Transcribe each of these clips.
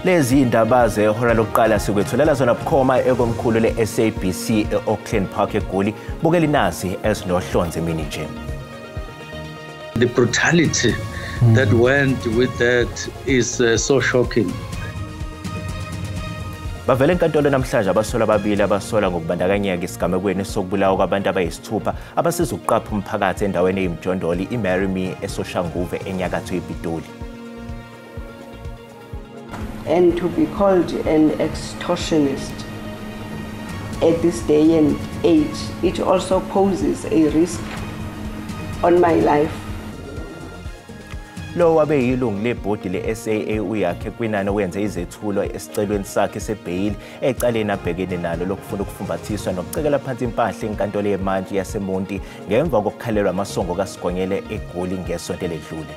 Lezi indaba zehora lokuqala sikwethulela zona bukhoma ekomkhulu le-SABC e-Auckland Park eGoli. Bukela inasi ezinohlonze mini nje. The brutality that went with that is so shocking. Bavele enkantolo namhlanje abasola ababili abasola ngokubandakanyeka isigamekweni sokubulawa kwabantu abayisithupha abasiza ukuqapha umphakathi endaweni eyimjondoli iMary Me eSoshanguve enyakatho yePitoli. And to be called an extortionist at this day and age, it also poses a risk on my life. Lo wabe yilungu lebhodi le-SAA uyakhe kwinani wenze izethulo esicelweni sakhe sebheyili ecaleni abhekene nalo lokufuna ukufumbathiswa nokucekela phansi impahla enkantolo yemantshi yaseMonti ngemva kokukhalelwa amasongo kaSigonyela eGoli ngesonto ledlule.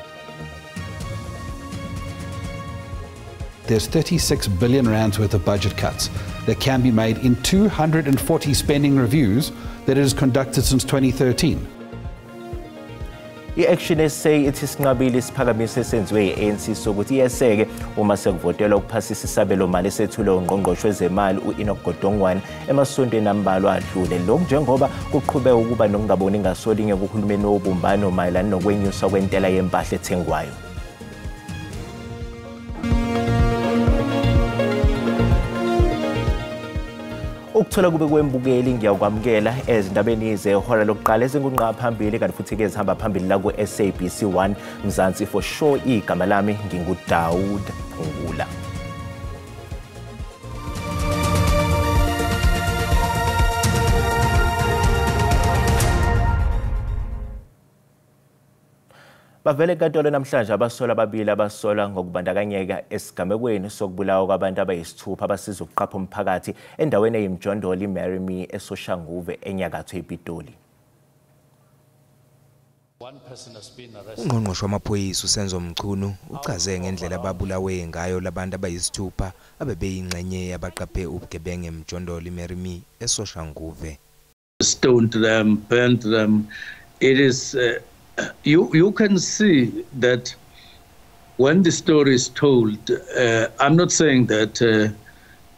There's 36 billion rands worth of budget cuts that can be made in 240 spending reviews that it has conducted since 2013. I-Action SA ithi sinqabile isiphakamiso esenziwe yi-ANC sokuthi iyeseke uma sekuvotelwa ukuphasisa isabelomali esethulwe uNgqongqoshe wezemali u-Enoch Godongwana emasontweni ambalwa adlule. Lokhu njengoba kuqhubeka ukuba nokungaboni ngasolinye kuhulumeni wobumbano mayelana nokwenyuswa kwentela yempahla ethengwayo. Ukuthola kube kwembukeli ngiyakwamukela ezindabeni zehora lokuqala ezingunqa phambili kanti futhi ke zihamba phambili la ku SABC 1 Mzansi for sure. Igama lami nginguDaud Phungula. Bavele enkantolo namhlanje abasola ababili abasola ngokubandakanyeka esigamekweni sokubulawa kwabantu abayisithupha abasiza ukuqapha umphakathi endaweni eyimjondoli iMary Me eSoshanguve enyakatho yePitoli. Ungqongqoshe wamaphoyisa uSenzo Mchunu uchaze ngendlela ababulawe ngayo labantu abayisithupha abebeyingxenye yabaqaphe ubugebengu emjondoli iMary Me eSoshanguve. Stoned them, burnt them. It is you can see that when the story is told, I'm not saying that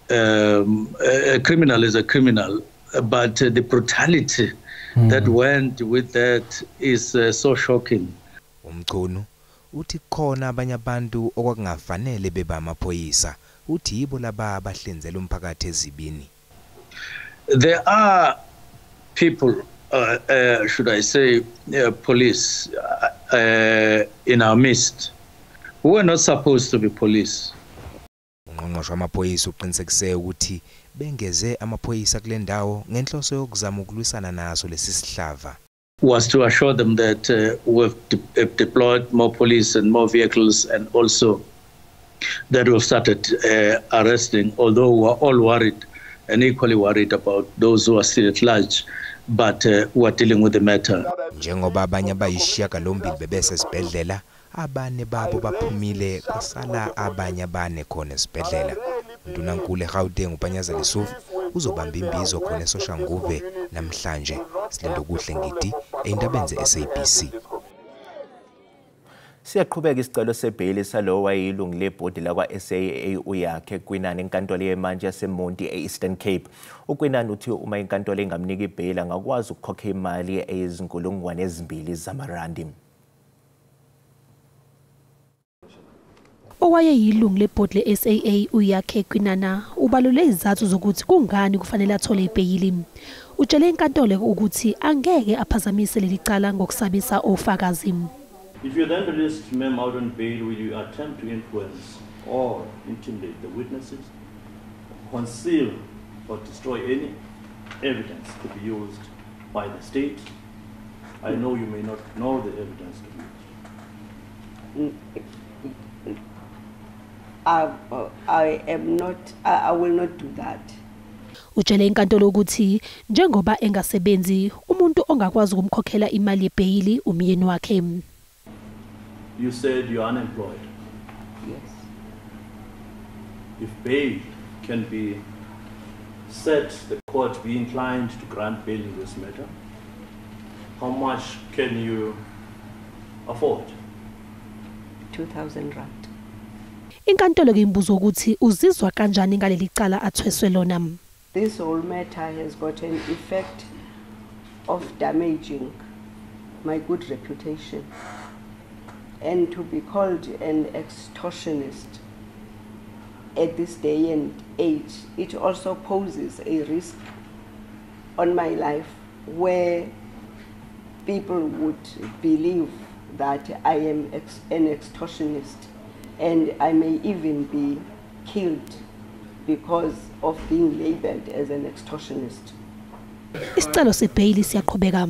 a criminal is a criminal, but the brutality that went with that is so shocking. Umchunu uthi khona abanye abantu okwakungafanele beba amaphoyisa uthi yibo laba abahlinzela umphakathi ezibini. There are people should I say, police in our midst who are not supposed to be police. Ungqongqoshe wamaphoyisa uqinisekise ukuthi bengeze amaphoyisa kule ndawo ngenhloso yokuzama ukulwisana naso lesi sihlava. Was to assure them that we've deployed more police and more vehicles, and also that we've started arresting, although we're all worried and equally worried about those who are still at large. But we're dealing with the matter. Njengoba abanye abayishiyagalombili bebese esibhedlela, abane babo baphumile kwasala abanye abane khona esibhedlela. Ndunankulu eGauteng uPanyaza Lesufi uzobamba imbizo khona eSoshanguve namhlanje. Silendo kuhle ngidi eindabeni ze-SABC. Siyaqhubeka isicelo sebheli salo wayilungu lebhodi lakwa-SAA uyakhe kwinani enkantolo yemantshi yaseMonti e-Eastern Cape. Ukwinani uthi uma inkantolo ingamnika ibheli angakwazi ukukhokha imali eyizinkulungwane ezimbili zamarandi. Owayeyilungu lebhodi le-SAA uyakhe kwinana ubalule izathu zokuthi kungani kufanele athole ibheyili. Utshele inkantolo ukuthi angeke aphazamise leli cala ngokusabisa ofakazi. If you then released ma'am out on bail, will you attempt to influence or intimidate the witnesses, conceal or destroy any evidence to be used by the state? I know you may not know the evidence to be used. I will not do that. Utshele inkantolo ukuthi njengoba engasebenzi umuntu ongakwazi ukumkhokhela imali yebheyili umyeni wakhe. You said you're unemployed. Yes. If bail can be said the court be inclined to grant bail in this matter, how much can you afford? 2,000 rand. Inkantolo ke imbuzo ukuthi uzizwa kanjani ngaleli cala athweswe lona. This whole matter has got an effect of damaging my good reputation, and to be called an extortionist at this day and age, it also poses a risk on my life where people would believe that I am an extortionist, and I may even be killed because of being labeled as an extortionist. Isicelo sebail siyaqhubeka.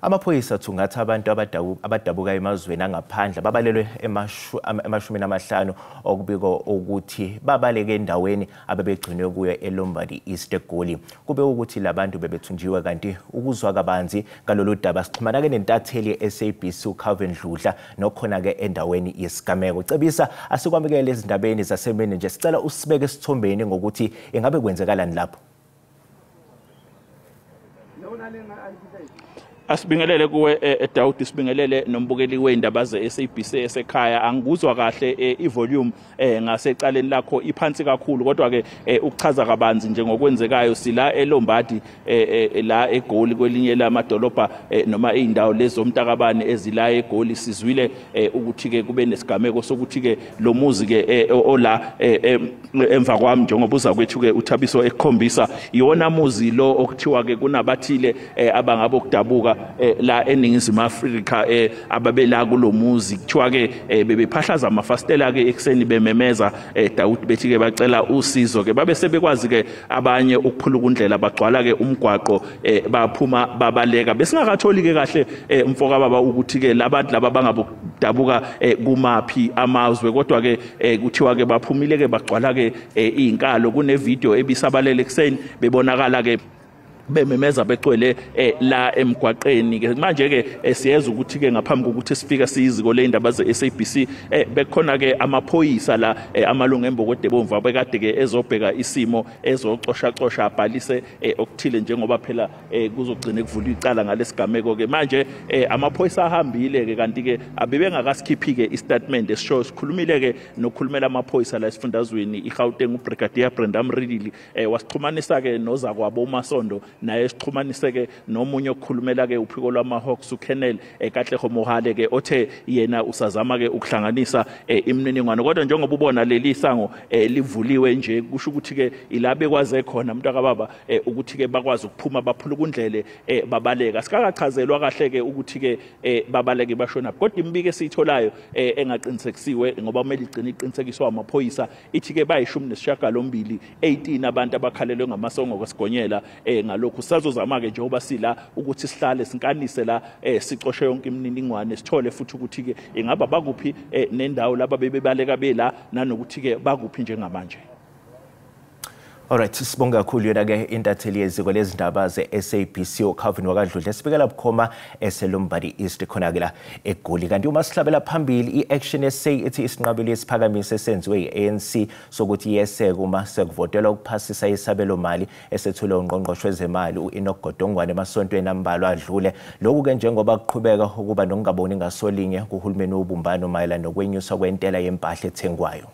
Amaphoyisa thungatha abantu abadabuka emazweni angaphandle babalelwe emashumini amahlanu okubiko ukuthi babaleke endaweni abebegcinwe kuyo eLombard East eGoli. Kube ukuthi labantu bebethunjiwe kanti ukuzwa kabanzi ngalolu daba sixhumana ke nentatheli yeSABC uCalvin Dludla nokhona ke endaweni yesigameko. Cebisa asikwamukele izindabeni zasemini nje sicela usibeke esithombeni ngokuthi ingabe kwenzekalani lapho. Asibingelele kuwe Daudi, sibingelele nombukeli weindaba ze-SABC esekhaya. Angikuzwa kahle ivolume ngasecaleni lakho iphansi kakhulu, kodwa ke ukuchaza kabanzi nje ngokwenzekayo sila eLombard la eGoli kwelinye lamadolobha noma indawo lezomntakabani ezila eGoli. Sizwile ukuthi ke kube nesigameko sokuthi ke lo muzi ke ola emva kwami njengoba uza kwethu ke uThabiso ekukhombisa iwona muzi lo okuthiwa ke kunabathile abangabo kudabuka la eNingizimu Afrika ababela kulomuzi kuthiwa ke bebephahlaza amafastela ke ekseni bememeza Daudi bethi ke bacela usizo ke babe sebekwazi ke abanye ukuphula indlela bagcwala ke umgwaqo baphuma babaleka besingakatholi ke kahle mfoka baba ukuthi ke labantu laba bangabodabuka kumaphi amazwe, kodwa ke kuthiwa ke baphumile ke bagcwala ke izinkalo. Kune video ebisabalele ekseni bebonakala ke bememeza begcwele la emgwaqeni ke manje ke siyeza ukuthi ke ngaphambi kokuthi sifika siziko leindaba ze-SABC bekhona ke amaphoyisa la amalungu embokode bomvu abekade ke ezobheka isimo ezocosha abhalise okuthile njengoba phela kuzogcina kuvula icala ngalesigameko ke manje amaphoyisa ahambile ke kanti ke abebengakasikiphi ke istatement esisho sikhulumile ke nokukhulumela amaphoyisa la esifundazweni iGauteng uBrigadier Brenda Mridili wasixhumanisa ke nozakwabo uMasondo naye sixhumanise ke nomunye okukhulumela ke uphiko lwamaHawks uKennel Katlego Mohale ke othe yena usazama ke ukuhlanganisa imininingwane, kodwa njengoba ubona leli sango livuliwe nje kusho ukuthi ke ilabe kwaze khona umuntu akababa ukuthi ke bakwazi ukuphuma baphula kundlele babaleka. Sikakachazelwa kahle ke ukuthi ke babaleke bashona, kodwa imbike esitholayo engaqinisekisiwe ngoba kumele igcine iqinisekiswa amaphoyisa ithi ke bayishumi nesishiyagalombili 18 abantu abakhalelwe ngamasongo kwesigonyela ngalokhu sazozama ke njengoba sila ukuthi sihlale sinkanise la sicoshe yonke imininingwane sithole futhi ukuthi ke ingaba bakuphi nendawo laba bebebaleka bela nanokuthi ke bakuphi njengamanje. Alright, sibonga kakhulu yona ke intatheli yeziko lezindaba ze-SABC uCalvin wakadludla sibekela bukhoma eseLombard East khona ke la eGoli. Kanti uma sihlabela phambili i-Action SA ithi isinqabelo esiphakamiso esenziwe yi-ANC sokuthi yeseke uma sekuvotelwa ukuphasisa isabelo mali esethule ungqongqoshe wezemali uEnoch Godongwana emasontweni ambalwa adlule. Lokhu ke njengoba kuqhubeka ukuba nokungaboni ngasolinye kuhulumeni wobumbano mayelana nokwenyuswa kwentela yempahla ethengwayo.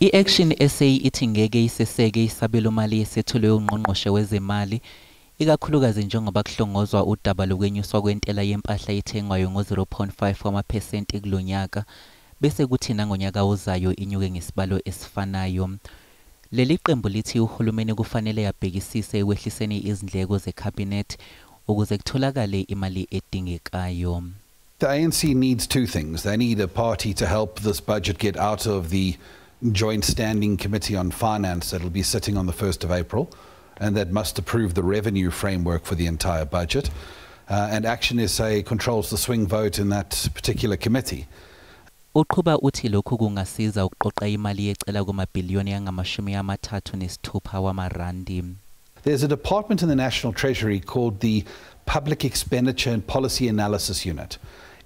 I-Action SA ithi ngeke iseseke isabelo mali esethulwe ungqongqoshe wezemali ikakhulukazi njengoba kuhlongozwa udaba lokwenyuswa kwentela yempahla ethengwayo ngo-0.5 wamaphesenti kulonyaka bese kuthi nangonyaka ozayo inyuke ngesibalo esifanayo. Leli qembu lithi uhulumeni kufanele yabhekisise ekwehliseni izindleko zecabinet ukuze kutholakale imali edingekayo. The ANC needs two things. They need a party to help this budget get out of the Joint Standing Committee on Finance that will be sitting on the 1st of April, and that must approve the revenue framework for the entire budget. And Action SA controls the swing vote in that particular committee. Uqhuba uthi lokhu kungasiza ukuqoqa imali yecela kumabhiliyoni angama-36 wamarandi. There's a department in the National Treasury called the Public Expenditure and Policy Analysis Unit.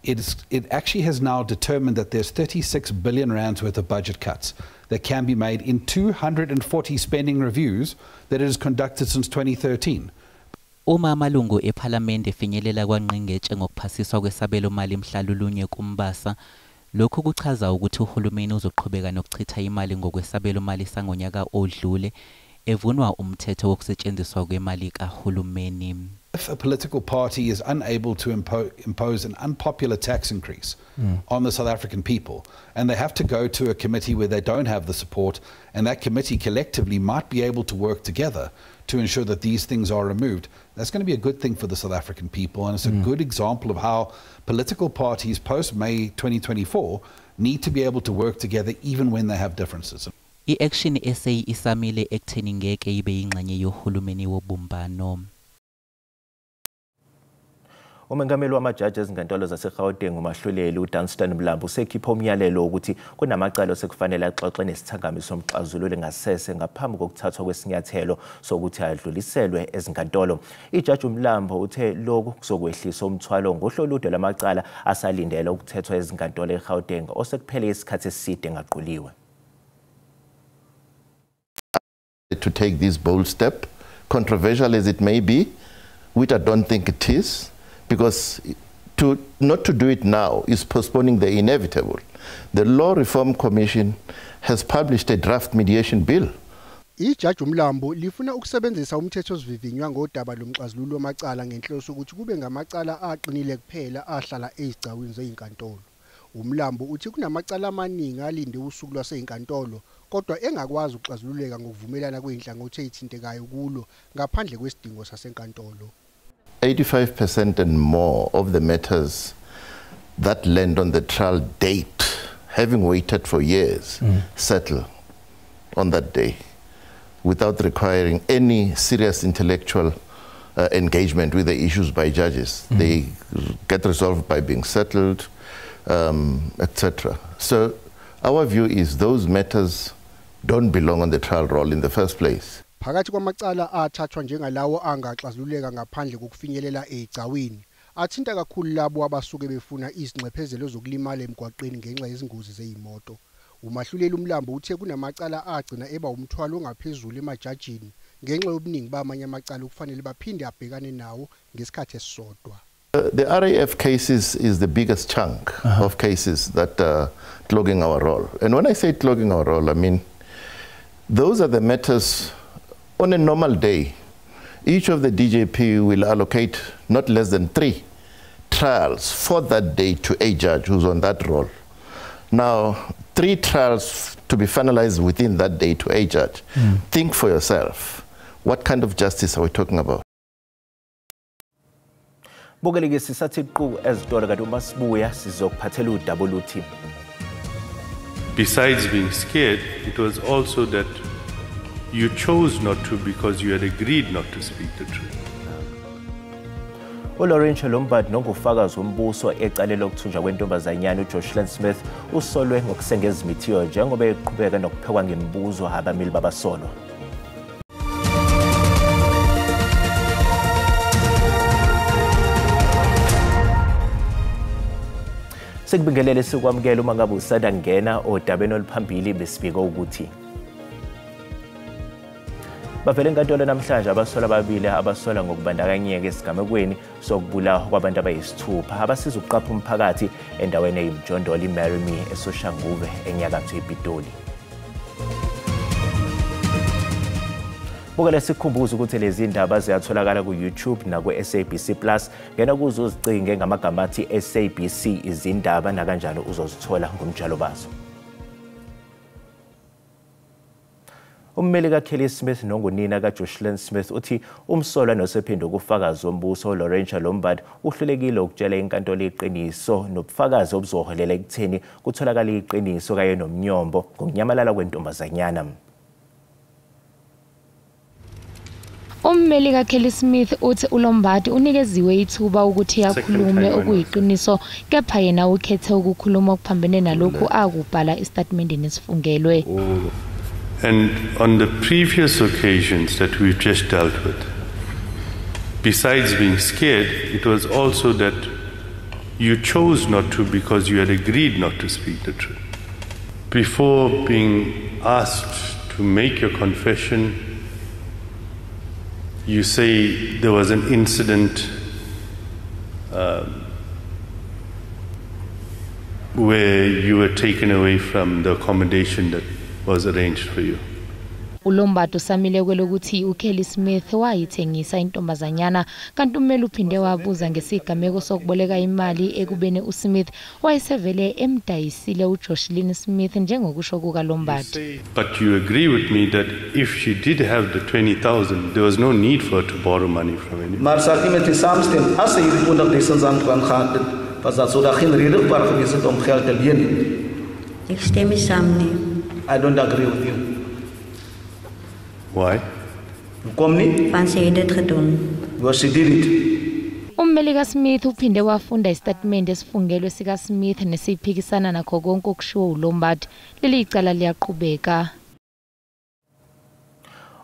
It actually has now determined that there's 36 billion rands worth of budget cuts that can be made in 240 spending reviews that it has conducted since 2013. Uma amalungu ePhalamende efinyelela kwangqingetshe ngokuphasiswa kwesabelomali mhlalulunye kumbasa, lokhu kuchaza ukuthi uhulumeni uzoqhubeka nokuchitha imali ngokwesabelomali sangonyaka odlule, evunwa umthetho wokusetshenziswa kwemali kahulumeni. If a political party is unable to impose an unpopular tax increase on the South African people, and they have to go to a committee where they don't have the support, and that committee collectively might be able to work together to ensure that these things are removed, that's going to be a good thing for the South African people, and it's a good example of how political parties post-May 2024 need to be able to work together even when they have differences. I-Action SA isamile ekutheni ngeke ibe yingxenye yohulumeni wobumbano. Umengameli wamajaji ezinkantolo zaseGauteng uMahluleli uDunstan Mlambo usekhipha umyalelo ukuthi kunamacala osekufanele axoxe nesithangami somxazululo ngasese ngaphambi kokuthathwa kwesinyathelo sokuthi adluliselwe ezinkantolo. Ijaji uMlambo uthe lokhu kuzokwehlisa umthwalo ngohlolude lamacala asalindele ukuthethwa ezinkantolo eGauteng osekuphele isikhathi eside ngaquliwe. To take this bold step, controversial as it may be, which I don't think it is, because not to do it now is postponing the inevitable. The Law Reform Commission has published a draft mediation bill. Ijaji uMlambo lifuna ukusebenzisa umthetho osivivinywa ngodaba lomxazululo wamacala ngenhloso ukuthi kube ngamacala aqinile kuphela ahlala ezigcawini zezinkantolo. uMlambo uthi kunamacala amaningi alinde usuku lwasezinkantolo kodwa engakwazi ukuxazululeka ngokuvumelana kweinhlangothi ezithintekayo kulo ngaphandle kwesidingo sasenkantolo. 85% and more of the matters that land on the trial date, having waited for years, settle on that day without requiring any serious intellectual engagement with the issues by judges. They get resolved by being settled, etc. So our view is those matters don't belong on the trial roll in the first place. Phakathi kwamacala athathwa njengalawo angaxazululeka ngaphandle kokufinyelela egcawini athinta kakhulu labo abasuke befuna izinxephezelo zokulimala emgwaqeni ngenxa yezingozi zeimoto. uMahluleli uMlambo uthe kunamacala agcina eba umthwalo ongaphezulu emajajini ngenxa yobuningi bamanye amacala okufanele baphinde abhekane nawo ngesikhathi esisodwa. The RAF cases is the biggest chunk of cases that are clogging our roll. And when I say clogging our roll, I mean those are the matters. On a normal day, each of the DJP will allocate not less than 3 trials for that day to a judge who's on that roll. Now, 3 trials to be finalized within that day to a judge. Think for yourself, what kind of justice are we talking about? Bukeleke sisathi qhu ezitolo kanti uma sibuya sizokuphathela udaba oluthi. Besides being scared, it was also that you chose not to because you had agreed not to speak the truth. uLaurentia Lombard nongufakazi wombuso ecala lokuthunjwa kwentombazanyana uJocelyn Smith usolwe ngokusengeza imithiyo njengoba eqhubeka nokuphekwa ngemibuzo abameli babasolwa. Sekubingelele sikwamukela uma ngabe usanda ngena odabeni oluphambili besibika ukuthi bavele enkantolo namhlanje abasola ababili abasola ngokubandakanyeka esigamekweni sokubulawa kwabantu abayisithupha abasiza ukuqapha umphakathi endaweni eyimjondolo iMarimi eSoshanguve enyakatho ePitoli. Bukele sikhumbuza ukuthi lezi ndaba ziyatholakala ku-YouTube naku-SABC Plus. Ngena kuzo uzicinge ngamagama athi SABC izindaba nakanjalo uzozithola ngomjalo bazo. Ummeli kaKelly Smith nongunina kaJocelyn Smith uthi umsolwa nosephinde ukufakazi wombuso uLaurentia Lombard uhlulekile ukutshela inkantolo iqiniso nobufakazi obuzoholela ekutheni kutholakala iqiniso kanye nomnyombo ngokunyamalala kwentombazanyana. Ummeli kaKelly Smith uthi uLombard unikeziwe ithuba ukuthi akhulume okuyiqiniso kepha yena ukhethe ukukhuluma okuphambene nalokhu akubhala estatementini esifungelwe. And on the previous occasions that we've just dealt with, besides being scared, it was also that you chose not to because you had agreed not to speak the truth. Before being asked to make your confession, You say there was an incident where you were taken away from the accommodation that was arranged for you. uLombard usamile kwelokuthi uKelly Smith wayithengisa intombazanyana kanti ummeli uphinde wabuza ngesigameko sokuboleka imali ekubene uSmith wayesevele emdayisile uJoshlin Smith njengokusho kukaLombard. But you agree with me that if she did have the 20,000 there was no need for her to borrow money from anyone. Maar sy het nie met die saamstem as sy hierdie 20.000 aangegaan het, was dat sou daar geen rede vir gewees het om geld te leen nie. Ek stem nie saam nie. I don't agree with you. Why? Kom nie? Want sy het dit gedoen. Was she did it. Ummeli kaSmith uphinde wafunda istatimende esifungelwe sikaSmith nesiphikisana nakho konke okushiwo uLombard. Leli icala liyaqhubeka.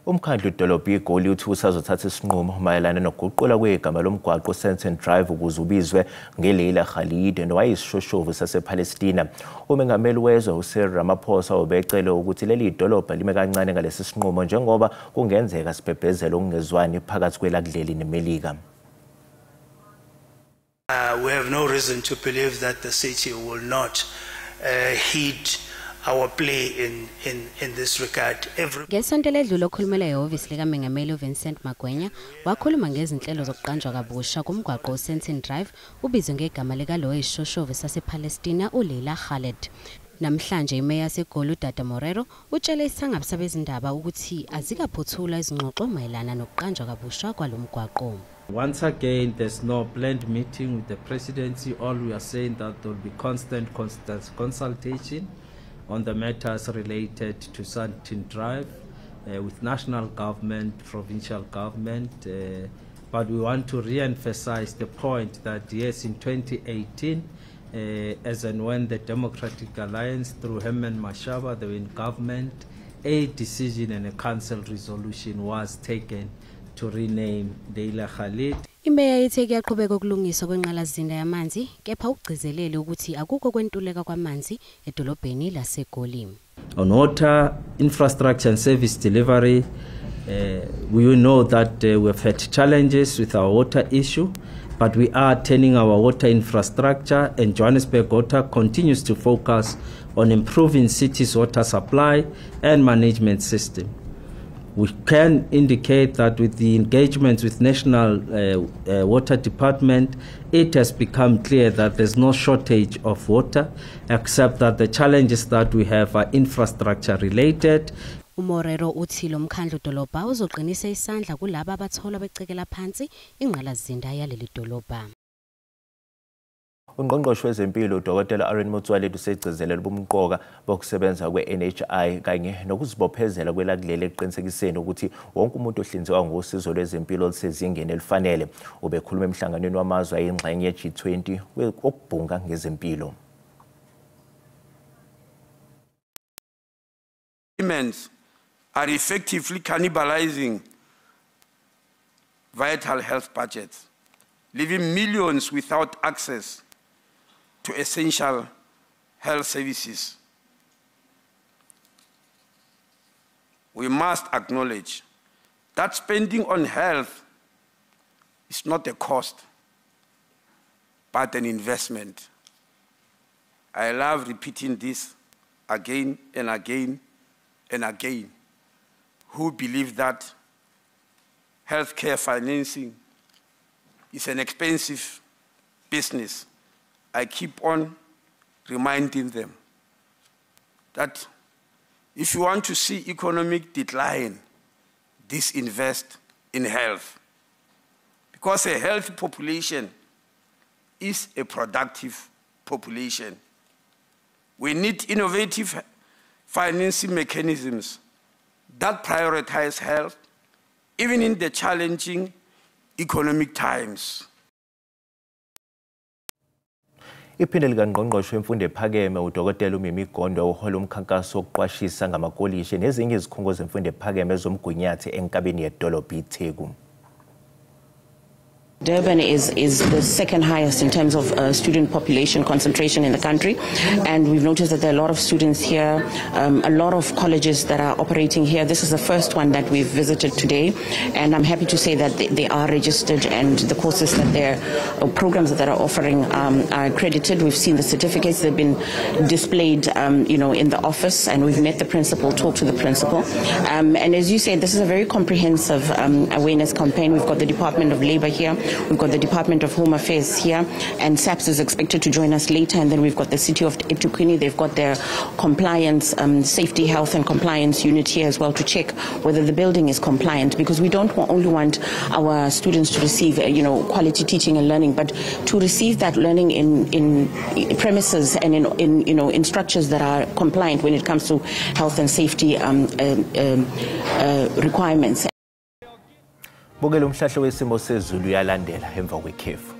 Umkhandlu idolobha iGoli uthi usazothatha isinqumo mayelana nokuguqula kwegama lomgwaqo Sandton Drive ukuze ubizwe ngeLeila Khalid nowayisishoshovu sasePalestina. Umengameli wezwe uCyril Ramaphosa ubecele ukuthi leli dolobha lime kancane ngalesi sinqumo njengoba kungenzeka sibhebhezela ukungezwani phakathi kwelakudleli neMelika. We have no reason to believe that the city will not heed our play in this regard. Ngesonto ledlule okhulumela ehhovisi likaMengameli uVincent Magwenya wakhuluma ngezinhlelo zokuqanjwa kabusha kumgwaqo uSandton Drive ubizwe ngegama lika oyisishoshovu sasePalestina uLeila Khalid. Namhlanje imeya yaseGoli uDada Morero utshele isangaba sabezindaba ukuthi azikaphothula izingxoxo mayelana nokuqanjwa kabusha kwalomgwaqo. Once again, there's no planned meeting with the presidency. All we are saying that there will be constant consultation on the matters related to Sandton Drive with national government, provincial government. But we want to re-emphasize the point that yes, in 2018, as and when the Democratic Alliance through Herman Mashaba, they were in government, a decision and a council resolution was taken to rename Leila Khalid. Imeya ithe kuyaqhubeka ukulungiswa kwenqalazinda yamanzi kepha ukugcizelele ukuthi akukho kwentuleka kwamanzi edolobheni laseGoli. On water infrastructure and service delivery, we know that we have had challenges with our water issue, but we are turning our water infrastructure, and Johannesburg Water continues to focus on improving city's water supply and management system. We can indicate that with the engagements with National Water Department, it has become clear that there's no shortage of water, except that the challenges that we have are infrastructure related. Umorero uthi lo mkhandlu dolobha uzoqinisa isandla kulabo abathola becekela phansi ingqalazinda yaleli dolobha. Ungqongqoshe wezempilo uDokotela Aaron Motsoaledi usegcizelela ubumqoka bokusebenza kwe-NHI kanye nokuzibophezela kwelakudleli eqinisekiseni ukuthi wonke umuntu ohlinzekwa ngosizo lwezempilo olusezingeni elifanele. Ubekhuluma emhlanganweni wamazwe ayingxenye ye-G20 okubhunga ngezempilo. Payments are effectively cannibalizing vital health budgets, leaving millions without access to essential health services. We must acknowledge that spending on health is not a cost, but an investment. I love repeating this again and again and again. Who believe that healthcare financing is an expensive business, I keep on reminding them that if you want to see economic decline, disinvest in health. Because a healthy population is a productive population. We need innovative financing mechanisms that prioritize health, even in the challenging economic times. Iphini likaNgqongqoshe wemfundo ephakeme uDokotela uMimi Gondo uhola umkhankaso wokuqwashisa ngamakolishi nezinye izikhungo zemfundo ephakeme zomgunyathi enkabeni yedolobha iTheku. Durban is the second highest in terms of student population concentration in the country, and we've noticed that there are a lot of students here, a lot of colleges that are operating here. This is the first one that we've visited today, and I'm happy to say that they are registered and the courses that they're, programs that they're offering are accredited. We've seen the certificates, they've been displayed in the office, and we've met the principal, talked to the principal. And as you said, this is a very comprehensive awareness campaign. We've got the Department of Labor here. We've got the Department of Home Affairs here, and SAPS is expected to join us later. And then we've got the City of eThekwini. They've got their compliance, safety, health and compliance unit here as well to check whether the building is compliant, because we don't only want our students to receive quality teaching and learning, but to receive that learning in premises and in structures that are compliant when it comes to health and safety requirements. Bukela umhlahlo wesimo sezulu yalandela emva kwekhefu.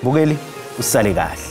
Bukeli usale kahle.